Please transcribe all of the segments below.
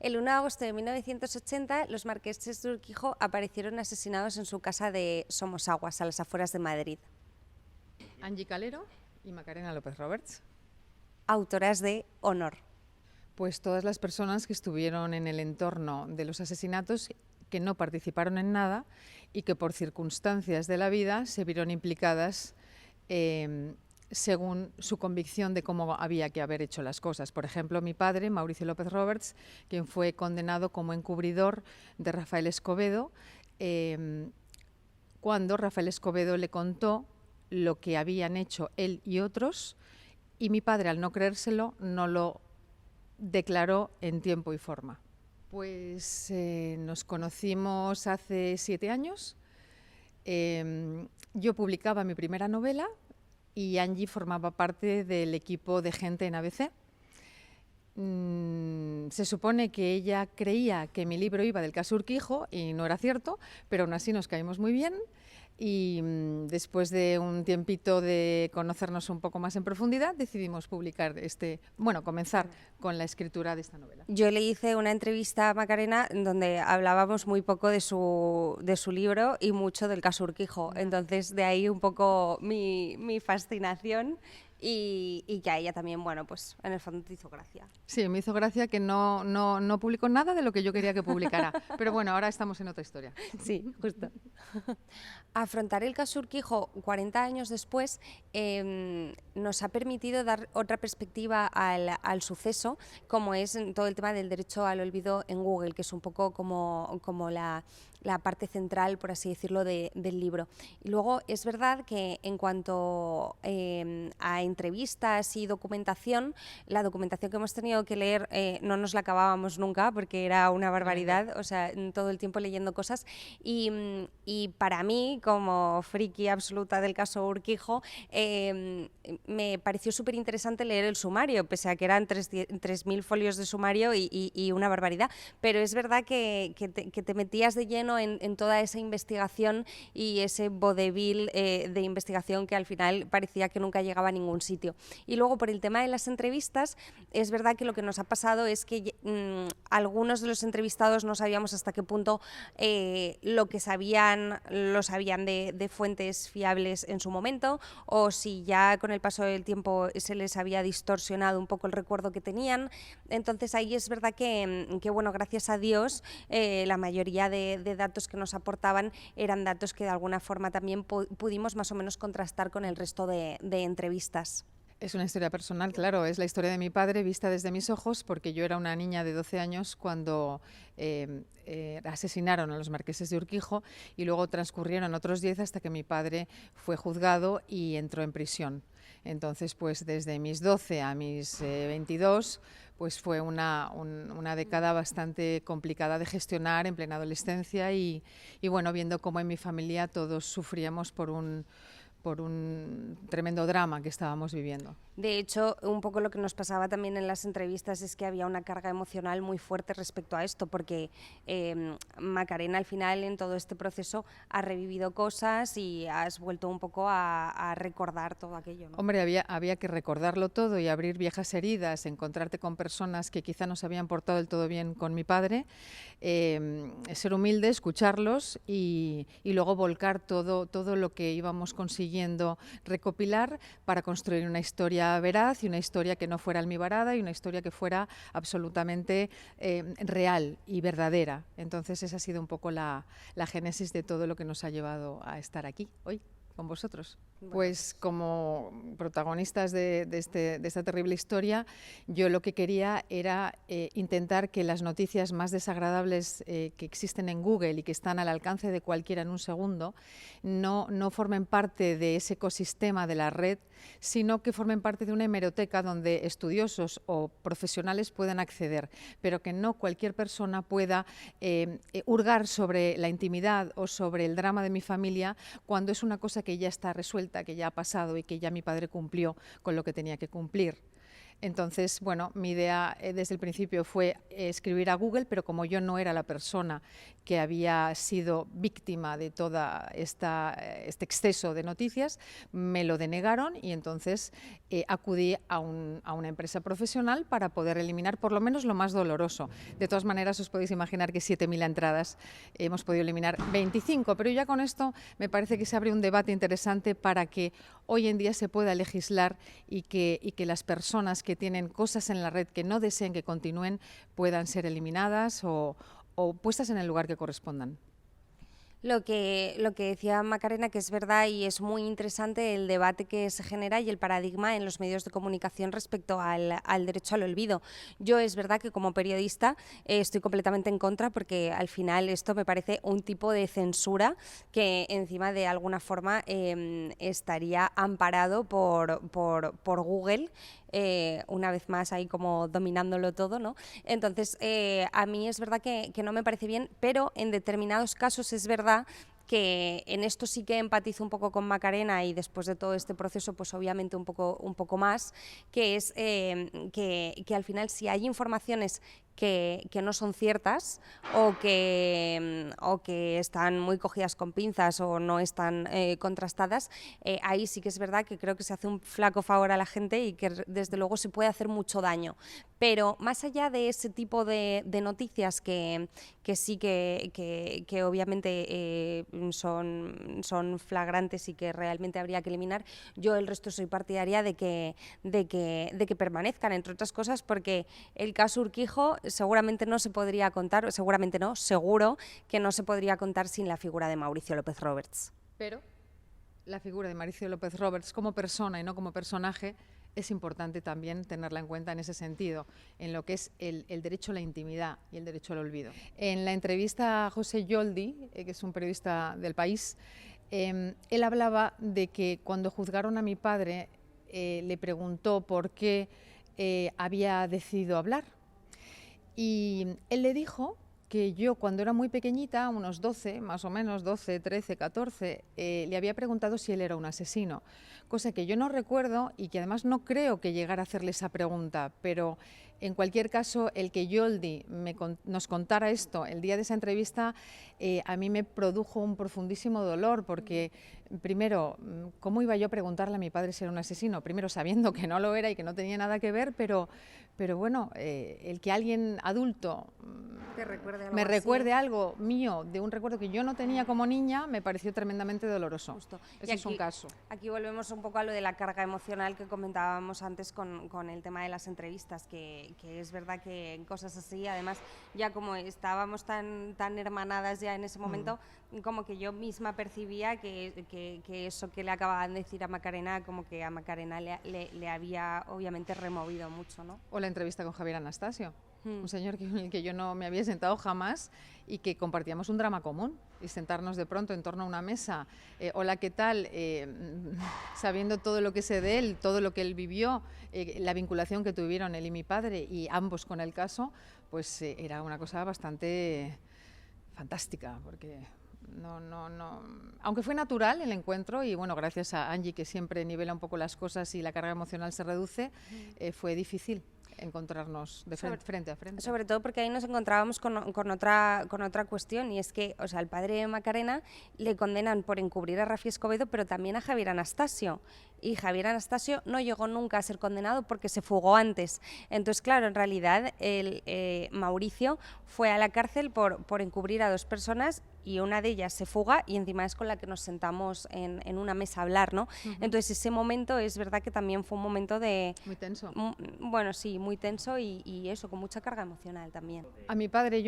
El 1 de agosto de 1980, los marqueses de Urquijo aparecieron asesinados en su casa de Somosaguas, a las afueras de Madrid. Angie Calero y Macarena López Roberts. Autoras de Honor. Pues todas las personas que estuvieron en el entorno de los asesinatos, que no participaron en nada y que por circunstancias de la vida se vieron implicadas según su convicción de cómo había que haber hecho las cosas. Por ejemplo, mi padre, Mauricio López Roberts, quien fue condenado como encubridor de Rafael Escobedo, cuando Rafael Escobedo le contó lo que habían hecho él y otros, y mi padre, al no creérselo, no lo declaró en tiempo y forma. Pues nos conocimos hace 7 años. Yo publicaba mi primera novela y Angie formaba parte del equipo de gente en ABC. Se supone que ella creía que mi libro iba del caso Urquijo y no era cierto, pero aún así nos caímos muy bien. Y después de un tiempito de conocernos un poco más en profundidad, decidimos publicar comenzar con la escritura de esta novela. Yo le hice una entrevista a Macarena donde hablábamos muy poco de su libro y mucho del caso Urquijo. Entonces, de ahí un poco mi fascinación. Y que a ella también, bueno, pues en el fondo te hizo gracia. Sí, me hizo gracia que no publicó nada de lo que yo quería que publicara. Pero bueno, ahora estamos en otra historia. Sí, justo. Afrontar el caso Urquijo 40 años después nos ha permitido dar otra perspectiva al suceso, como es todo el tema del derecho al olvido en Google, que es un poco como la parte central, por así decirlo, del libro. Y luego es verdad que en cuanto a entrevistas y documentación, la documentación que hemos tenido que leer no nos la acabábamos nunca porque era una barbaridad, o sea, todo el tiempo leyendo cosas. Y para mí, como friki absoluta del caso Urquijo, me pareció súper interesante leer el sumario, pese a que eran 3.000 folios de sumario y una barbaridad. Pero es verdad que te metías de lleno en toda esa investigación y ese vodevil de investigación que al final parecía que nunca llegaba a ningún sitio. Y luego, por el tema de las entrevistas, es verdad que lo que nos ha pasado es que algunos de los entrevistados no sabíamos hasta qué punto lo que sabían lo sabían de fuentes fiables en su momento, o si ya con el paso del tiempo se les había distorsionado un poco el recuerdo que tenían. Entonces ahí es verdad que bueno, gracias a Dios, la mayoría de datos que nos aportaban eran datos que de alguna forma también pudimos más o menos contrastar con el resto de entrevistas. Es una historia personal, claro, es la historia de mi padre vista desde mis ojos, porque yo era una niña de 12 años cuando asesinaron a los marqueses de Urquijo y luego transcurrieron otros 10 hasta que mi padre fue juzgado y entró en prisión. Entonces, pues desde mis 12 a mis 22, pues fue una década bastante complicada de gestionar en plena adolescencia y bueno, viendo cómo en mi familia todos sufríamos por un tremendo drama que estábamos viviendo. De hecho, un poco lo que nos pasaba también en las entrevistas es que había una carga emocional muy fuerte respecto a esto, porque Macarena al final en todo este proceso ha revivido cosas y has vuelto un poco a recordar todo aquello, ¿no? Hombre, había que recordarlo todo y abrir viejas heridas, encontrarte con personas que quizá no se habían portado del todo bien con mi padre, ser humilde, escucharlos y luego volcar todo lo que íbamos consiguiendo recopilar para construir una historia veraz y una historia que no fuera almibarada y una historia que fuera absolutamente real y verdadera. Entonces esa ha sido un poco la génesis de todo lo que nos ha llevado a estar aquí hoy con vosotros. Pues como protagonistas de esta terrible historia, yo lo que quería era intentar que las noticias más desagradables que existen en Google y que están al alcance de cualquiera en un segundo, no formen parte de ese ecosistema de la red, sino que formen parte de una hemeroteca donde estudiosos o profesionales puedan acceder, pero que no cualquier persona pueda hurgar sobre la intimidad o sobre el drama de mi familia cuando es una cosa que ya está resuelta, que ya ha pasado y que ya mi padre cumplió con lo que tenía que cumplir. Entonces, bueno, mi idea desde el principio fue escribir a Google, pero como yo no era la persona que había sido víctima de toda este exceso de noticias, me lo denegaron y entonces acudí a una empresa profesional para poder eliminar por lo menos lo más doloroso. De todas maneras, os podéis imaginar que 7.000 entradas hemos podido eliminar 25, pero ya con esto me parece que se abre un debate interesante para que hoy en día se pueda legislar y que las personas que tienen cosas en la red que no deseen que continúen puedan ser eliminadas o puestas en el lugar que correspondan. Lo que decía Macarena, que es verdad y es muy interesante el debate que se genera y el paradigma en los medios de comunicación respecto al derecho al olvido. Yo es verdad que como periodista estoy completamente en contra, porque al final esto me parece un tipo de censura que encima de alguna forma estaría amparado por Google. Una vez más ahí como dominándolo todo, ¿no? Entonces, a mí es verdad que no me parece bien, pero en determinados casos es verdad que en esto sí que empatizo un poco con Macarena, y después de todo este proceso pues obviamente un poco más, que es que al final si hay informaciones que no son ciertas o que están muy cogidas con pinzas o no están contrastadas, ahí sí que es verdad que creo que se hace un flaco favor a la gente y que desde luego se puede hacer mucho daño. Pero más allá de ese tipo de noticias que sí que obviamente son flagrantes y que realmente habría que eliminar, yo el resto soy partidaria de que permanezcan, entre otras cosas porque el caso Urquijo seguramente no se podría contar, seguramente no, seguro que no se podría contar sin la figura de Mauricio López Roberts. Pero la figura de Mauricio López Roberts como persona y no como personaje es importante también tenerla en cuenta en ese sentido, en lo que es el derecho a la intimidad y el derecho al olvido. En la entrevista a José Yoldi, que es un periodista del País, él hablaba de que cuando juzgaron a mi padre le preguntó por qué había decidido hablar. Y él le dijo que yo cuando era muy pequeñita, unos 12, más o menos, 12, 13, 14, le había preguntado si él era un asesino, cosa que yo no recuerdo y que además no creo que llegara a hacerle esa pregunta, pero en cualquier caso, el que Yoldi nos contara esto el día de esa entrevista, a mí me produjo un profundísimo dolor, porque primero, ¿cómo iba yo a preguntarle a mi padre si era un asesino? Primero, sabiendo que no lo era y que no tenía nada que ver, pero bueno, el que alguien adulto me recuerde algo mío, de un recuerdo que yo no tenía como niña, me pareció tremendamente doloroso. Justo. Ese es un caso. Aquí volvemos un poco a lo de la carga emocional que comentábamos antes con el tema de las entrevistas, que es verdad que en cosas así, además, ya como estábamos tan hermanadas ya en ese momento, como que yo misma percibía que eso que le acababan de decir a Macarena, como que a Macarena le había obviamente removido mucho, ¿no? O la entrevista con Javier Anastasio, un señor con el que yo no me había sentado jamás y que compartíamos un drama común, y sentarnos de pronto en torno a una mesa, hola, ¿qué tal? Sabiendo todo lo que sé de él, todo lo que él vivió, la vinculación que tuvieron él y mi padre, y ambos con el caso, pues era una cosa bastante fantástica, porque no, aunque fue natural el encuentro, y bueno, gracias a Angie, que siempre nivela un poco las cosas y la carga emocional se reduce, fue difícil encontrarnos de frente a frente. Sobre todo porque ahí nos encontrábamos con otra cuestión, y es que, o sea, al padre de Macarena le condenan por encubrir a Rafi Escobedo, pero también a Javier Anastasio. Y Javier Anastasio no llegó nunca a ser condenado porque se fugó antes. Entonces, claro, en realidad Mauricio fue a la cárcel por encubrir a dos personas, y una de ellas se fuga, y encima es con la que nos sentamos en una mesa a hablar, ¿no? Entonces ese momento es verdad que también fue un momento de... Muy tenso. Bueno, sí, muy tenso, y eso, con mucha carga emocional también. A mi padre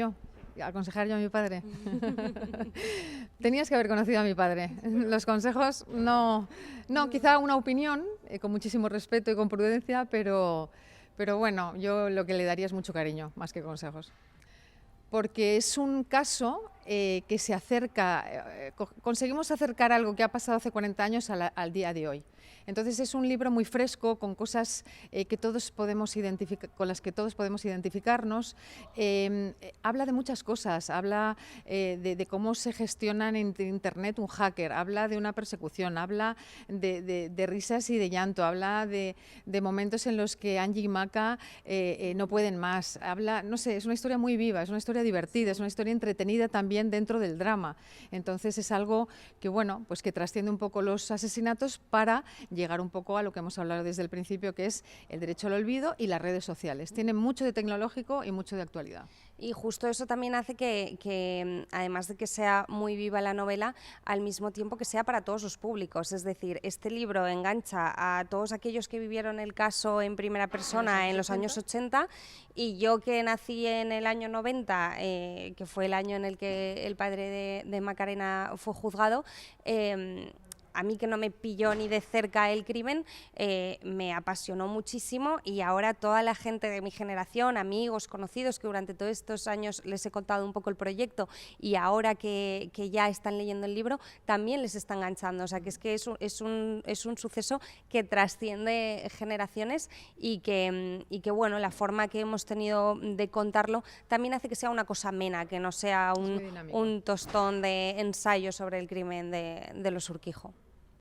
aconsejar yo a mi padre. Tenías que haber conocido a mi padre. Los consejos, no, quizá una opinión, con muchísimo respeto y con prudencia, pero bueno, yo lo que le daría es mucho cariño, más que consejos. Porque es un caso que se acerca, conseguimos acercar algo que ha pasado hace 40 años al día de hoy. Entonces es un libro muy fresco, con cosas que todos podemos con las que todos podemos identificarnos. Habla de muchas cosas, habla de cómo se gestiona en Internet un hacker, habla de una persecución, habla de risas y de llanto, habla de momentos en los que Angie y Maca no pueden más, habla, no sé, es una historia muy viva, es una historia divertida, es una historia entretenida también dentro del drama. Entonces es algo que, bueno, pues que trasciende un poco los asesinatos para llegar un poco a lo que hemos hablado desde el principio, que es el derecho al olvido y las redes sociales. Tiene mucho de tecnológico y mucho de actualidad. Y justo eso también hace que, además de que sea muy viva la novela, al mismo tiempo que sea para todos los públicos. Es decir, este libro engancha a todos aquellos que vivieron el caso en primera persona en los años 80, y yo que nací en el año 90, que fue el año en el que el padre de Macarena fue juzgado, a mí, que no me pilló ni de cerca el crimen, me apasionó muchísimo, y ahora toda la gente de mi generación, amigos, conocidos, que durante todos estos años les he contado un poco el proyecto, y ahora que ya están leyendo el libro, también les está enganchando. O sea, que es un suceso que trasciende generaciones, y que bueno, la forma que hemos tenido de contarlo también hace que sea una cosa amena, que no sea un tostón de ensayo sobre el crimen de los Urquijo.